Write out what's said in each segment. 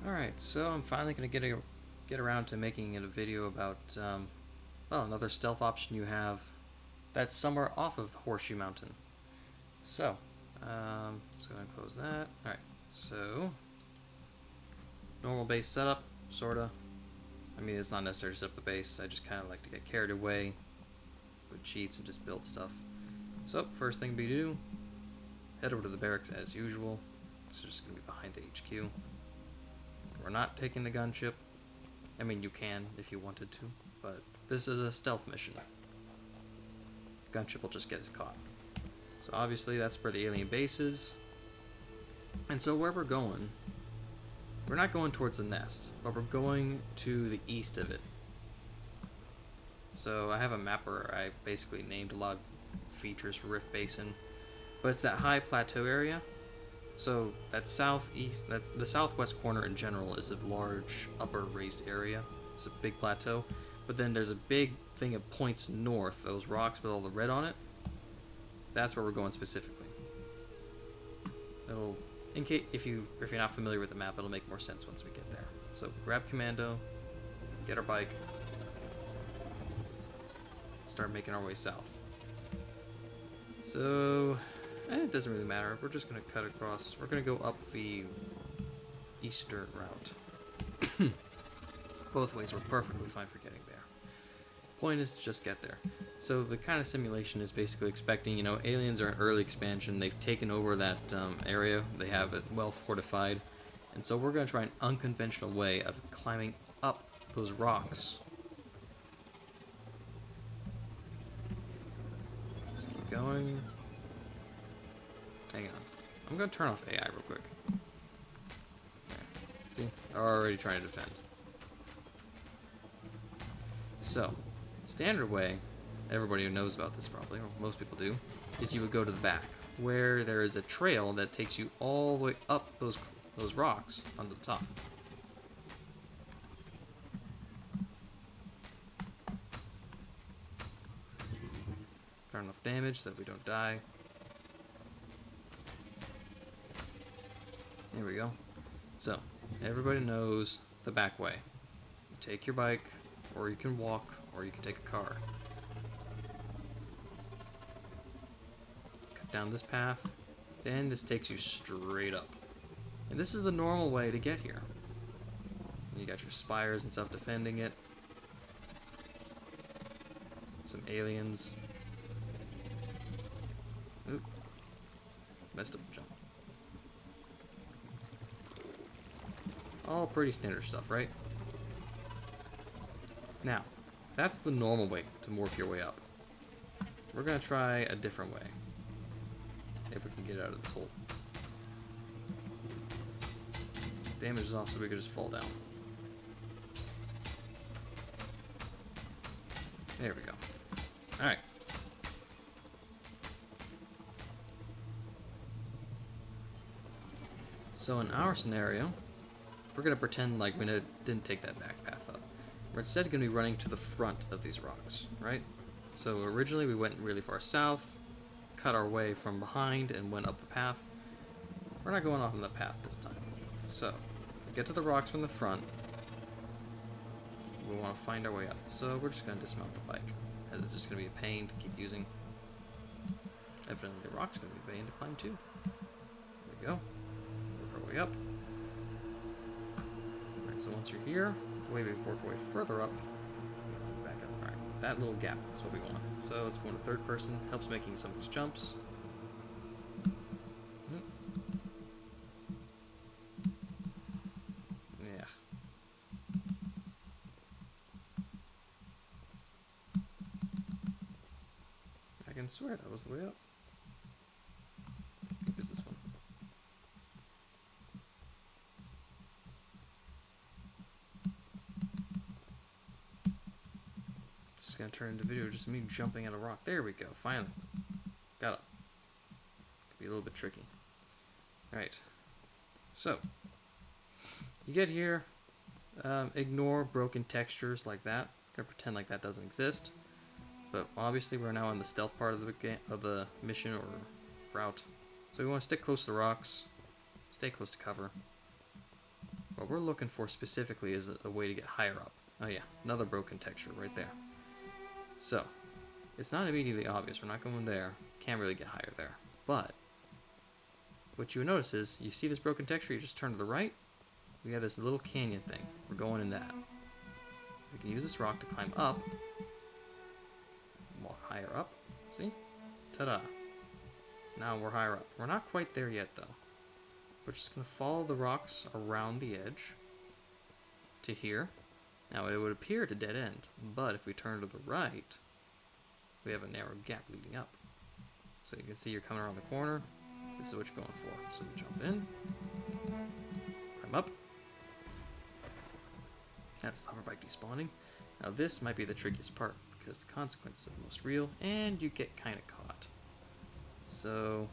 Alright, so I'm finally going to get around to making it a video about, well, another stealth option you have that's somewhere off of Horseshoe Mountain. So, let's go ahead and close that. Alright, so, normal base setup, sorta. I mean, it's not necessary to set up the base, I just kind of like to get carried away with cheats and just build stuff. So, first thing we do, head over to the barracks as usual. It's just going to be behind the HQ. We're not taking the gunship. I mean, you can if you wanted to, but this is a stealth mission. Gunship will just get us caught. So obviously that's where the alien base is. And so where we're going, we're not going towards the nest, but we're going to the east of it. So I have a map where I've basically named a lot of features for Rift Basin, but it's that high plateau area. So that southeast, the southwest corner in general is a large upper raised area. It's a big plateau, but then there's a big thing that points north. Those rocks with all the red on it. That's where we're going specifically. It'll, in case if you're not familiar with the map, it'll make more sense once we get there. So grab commando, get our bike, start making our way south. So. It doesn't really matter. We're just going to cut across. We're going to go up the eastern route. Both ways, we're perfectly fine for getting there. Point is to just get there. So the kind of simulation is basically expecting, you know, aliens are an early expansion. They've taken over that area. They have it well fortified. And so we're going to try an unconventional way of climbing up those rocks. Just keep going. Hang on. I'm going to turn off AI real quick. Okay. See? They're already trying to defend. So, standard way, everybody who knows about this probably, or most people do, is you would go to the back, where there is a trail that takes you all the way up those rocks onto the top. Not enough damage so that we don't die. There we go. So, everybody knows the back way. You take your bike, or you can walk, or you can take a car. Cut down this path, then this takes you straight up. And this is the normal way to get here. You got your spires and stuff defending it. Some aliens. Oop. Messed up the jump. All pretty standard stuff, right? Now, that's the normal way to work your way up. We're going to try a different way. If we can get out of this hole. Damage is off so we can just fall down. There we go. Alright. So in our scenario, we're going to pretend like we didn't take that back path up. We're instead going to be running to the front of these rocks, right? So originally we went really far south, cut our way from behind, and went up the path. We're not going off on the path this time. So, we get to the rocks from the front. We want to find our way up. So we're just going to dismount the bike, as it's just going to be a pain to keep using. Evidently the rock's going to be a pain to climb too. There we go. Work our way up. So once you're here, the way we work our way further up, back up. Alright, that little gap is what we want. So let's go into third person, helps making some of these jumps. Yeah. I can swear that was the way up. Who's this one? It's gonna turn into video just me jumping at a rock. There we go, finally. Got it. Could be a little bit tricky. Alright. So, you get here, ignore broken textures like that. Gonna pretend like that doesn't exist. But obviously we're now in the stealth part of the mission or route. So we want to stick close to the rocks, stay close to cover. What we're looking for specifically is a way to get higher up. Oh yeah, another broken texture right there. So, it's not immediately obvious. We're not going there. Can't really get higher there. But, what you notice is, you see this broken texture, you just turn to the right, we have this little canyon thing. We're going in that. We can use this rock to climb up. Walk higher up. See? Ta-da. Now we're higher up. We're not quite there yet, though. We're just going to follow the rocks around the edge to here. Now, it would appear to dead end, but if we turn to the right, we have a narrow gap leading up. So you can see you're coming around the corner. This is what you're going for. So we jump in, climb up. That's the hoverbike despawning. Now this might be the trickiest part because the consequences are the most real and you get kind of caught. So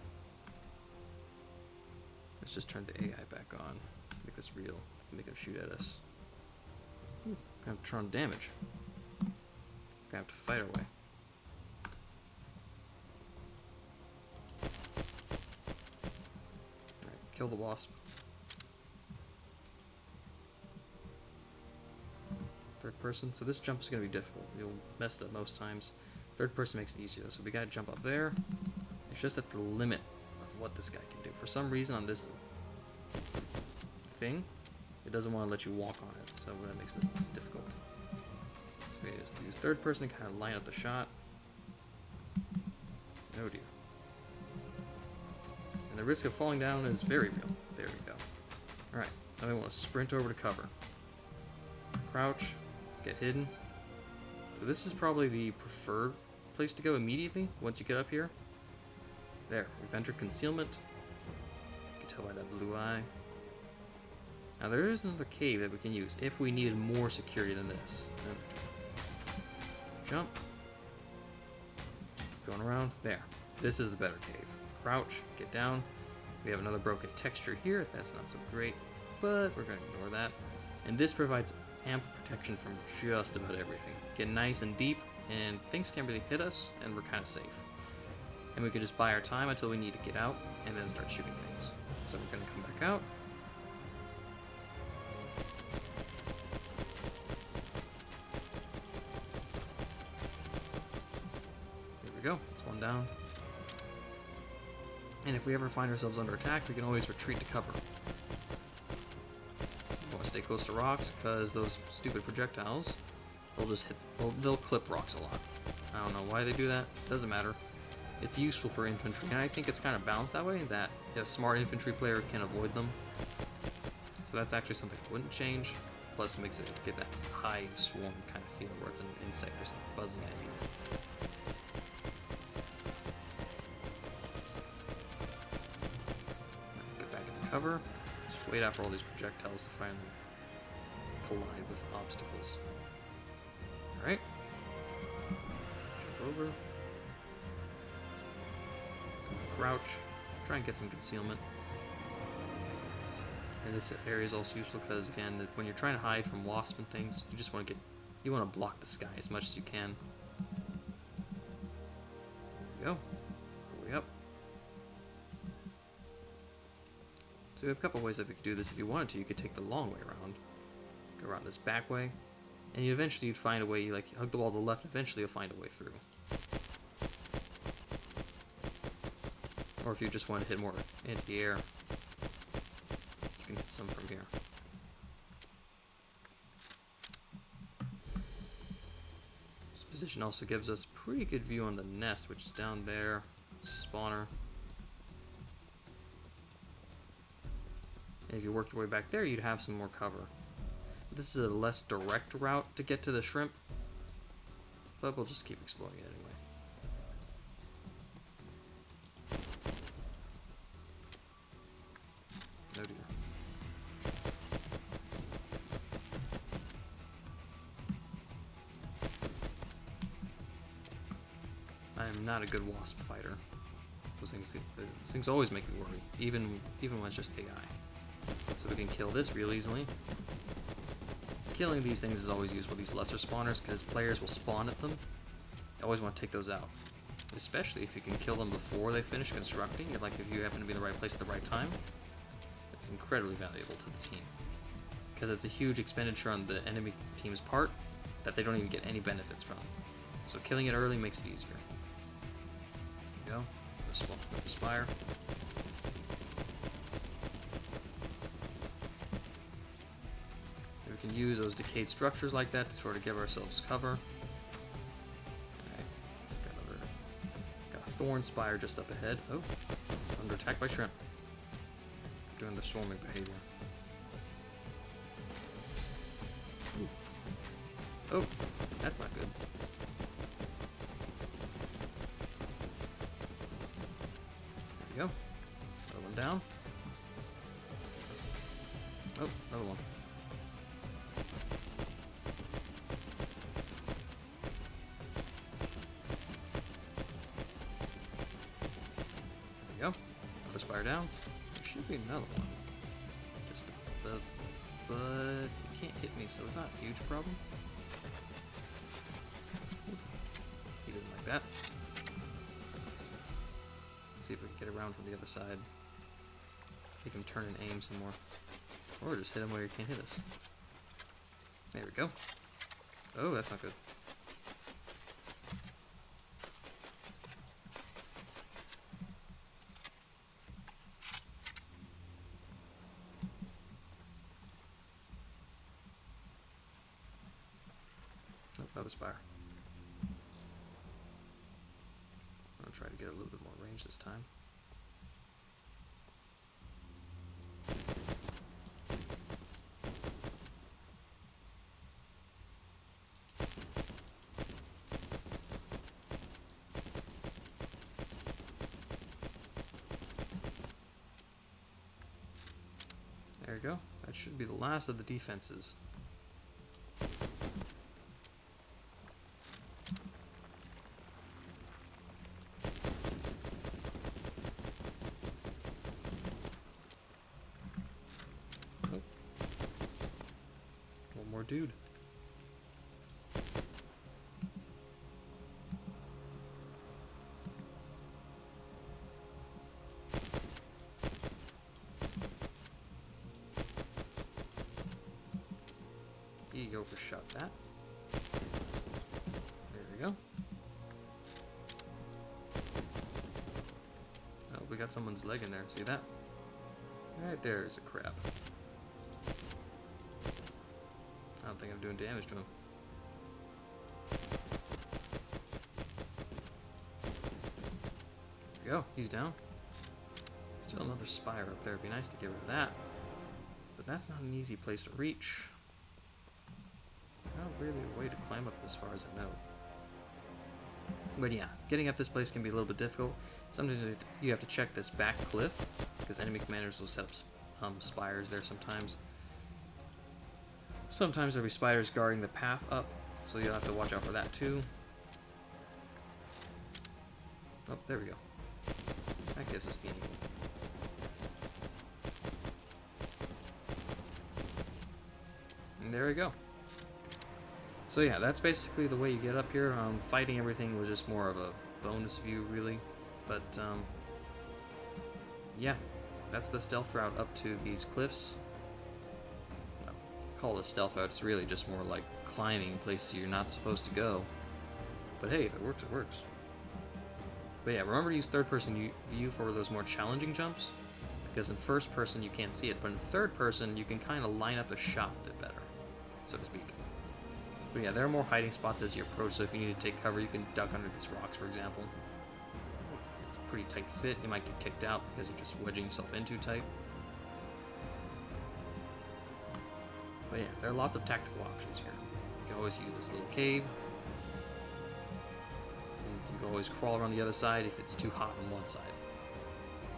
let's just turn the AI back on, make this real, make them shoot at us. Ooh, gonna have to turn on damage. Gonna have to fight our way. Alright, kill the wasp. Third person, so this jump is going to be difficult. You'll mess it up most times. Third person makes it easier, so we got to jump up there. It's just at the limit of what this guy can do. For some reason on this thing, it doesn't want to let you walk on it, so that makes it difficult. So we just use third person to kind of line up the shot. Oh dear. And the risk of falling down is very real. There we go. Alright, now we want to sprint over to cover. Crouch. Get hidden. So this is probably the preferred place to go immediately once you get up here. There, we've entered concealment. You can tell by that blue eye. Now there is another cave that we can use if we needed more security than this. Jump. Going around. There. This is the better cave. Crouch. Get down. We have another broken texture here. That's not so great, but we're going to ignore that. And this provides ample protection from just about everything. Get nice and deep, and things can't really hit us, and we're kind of safe. And we can just buy our time until we need to get out, and then start shooting things. So we're going to come back out. There we go, that's one down. And if we ever find ourselves under attack, we can always retreat to cover. Stay close to rocks because those stupid projectiles, they'll clip rocks a lot. I don't know why they do that, doesn't matter. It's useful for infantry, and I think it's kind of balanced that way, that a smart infantry player can avoid them. So that's actually something I wouldn't change, plus it makes it get that hive swarm kind of feel where it's an insect or something buzzing at you. Get back into cover, just wait out for all these projectiles to finally collide with obstacles. Alright. Jump over. Crouch. Try and get some concealment. And this area is also useful because, again, when you're trying to hide from wasps and things, you just want to block the sky as much as you can. There we go. Go way up. So we have a couple ways that we could do this. If you wanted to, you could take the long way around. Go around this back way. And you'd find a way, you hug the wall to the left, eventually you'll find a way through. Or if you just want to hit more into the air, you can hit some from here. This position also gives us pretty good view on the nest, which is down there. Spawner. And if you worked your way back there, you'd have some more cover. This is a less direct route to get to the shrimp, but we'll just keep exploring it anyway. Oh dear. I am not a good wasp fighter. Those things always make me worry, even when it's just AI. So we can kill this real easily. Killing these things is always useful, these lesser spawners, because players will spawn at them. You always want to take those out. Especially if you can kill them before they finish constructing, if you happen to be in the right place at the right time. It's incredibly valuable to the team. because it's a huge expenditure on the enemy team's part that they don't even get any benefits from. So killing it early makes it easier. There you go. The spire. And we can use those decayed structures like that to sort of give ourselves cover. Alright. Got a thorn spire just up ahead. Oh, under attack by shrimp. Doing the swarming behavior. Ooh. Oh, that's not good. There we go. Another one down. Oh, another one. There we go. Another spire down. There should be another one. Just above. But it can't hit me, so it's not a huge problem. He didn't like that. Let's see if we can get around from the other side. Make him turn and aim some more. Or just hit him where he can't hit us. There we go. Oh, that's not good. Oh, another spire. I'll try to get a little bit more range this time. There you go. That should be the last of the defenses. Oh. One more dude. He overshot that. There we go. Oh, we got someone's leg in there. See that? Right there is a crab. I don't think I'm doing damage to him. There we go. He's down. Still another spire up there. It'd be nice to get rid of that. But that's not an easy place to reach. Not really a way to climb up as far as I know. But yeah, getting up this place can be a little bit difficult. Sometimes you have to check this back cliff, because enemy commanders will set up spires there sometimes. Sometimes there'll be spiders guarding the path up, so you'll have to watch out for that too. Oh, there we go. That gives us the angle. And there we go. So yeah, that's basically the way you get up here. Fighting everything was just more of a bonus view, really. But yeah, that's the stealth route up to these cliffs. Well, call it a stealth route. It's really just more like climbing places you're not supposed to go. But hey, if it works, it works. But yeah, remember to use third-person view for those more challenging jumps, because in first person you can't see it, but in third person you can kind of line up a shot a bit better, so to speak. But yeah, there are more hiding spots as you approach, so if you need to take cover, you can duck under these rocks, for example. It's a pretty tight fit. You might get kicked out because you're just wedging yourself in too tight. But yeah, there are lots of tactical options here. You can always use this little cave. And you can always crawl around the other side if it's too hot on one side.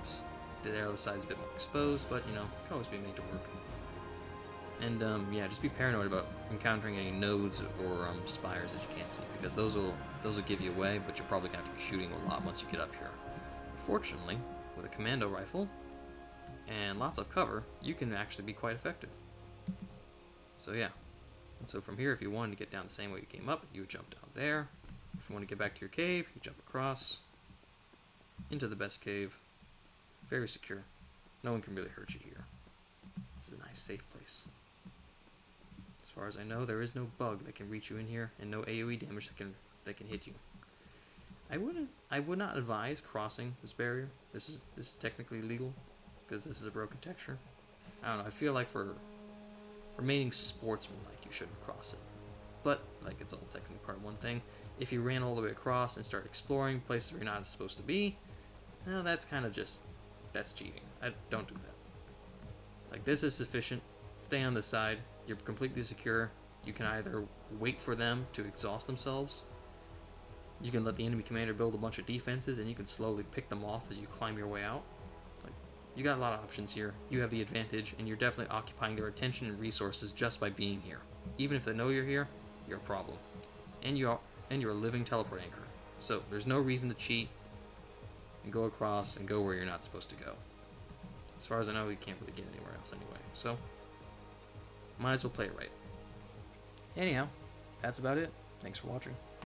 Just the other side's a bit more exposed, but you know, it can always be made to work. And yeah, just be paranoid about encountering any nodes or spires that you can't see, because those will give you away, but you're probably going to have to be shooting a lot once you get up here. Fortunately, with a commando rifle and lots of cover, you can actually be quite effective. So yeah, and so from here, if you wanted to get down the same way you came up, you would jump down there. If you want to get back to your cave, you jump across into the best cave. Very secure. No one can really hurt you here. This is a nice, safe place. As far as I know, there is no bug that can reach you in here, and no AoE damage that can hit you. I would not advise crossing this barrier. This is technically legal because this is a broken texture. I don't know. I feel like for remaining sportsmanlike, you shouldn't cross it. But like, it's all technically part of one thing. If you ran all the way across and start exploring places where you're not supposed to be, well, that's kind of that's cheating. Don't do that. Like, this is sufficient. Stay on the side. You're completely secure. You can either wait for them to exhaust themselves. You can let the enemy commander build a bunch of defenses, and you can slowly pick them off as you climb your way out. Like, you got a lot of options here. You have the advantage, and you're definitely occupying their attention and resources just by being here. Even if they know you're here, you're a problem. And you're a living teleport anchor. So there's no reason to cheat and go across and go where you're not supposed to go. As far as I know, you can't really get anywhere else anyway. So might as well play it right. Anyhow, that's about it. Thanks for watching.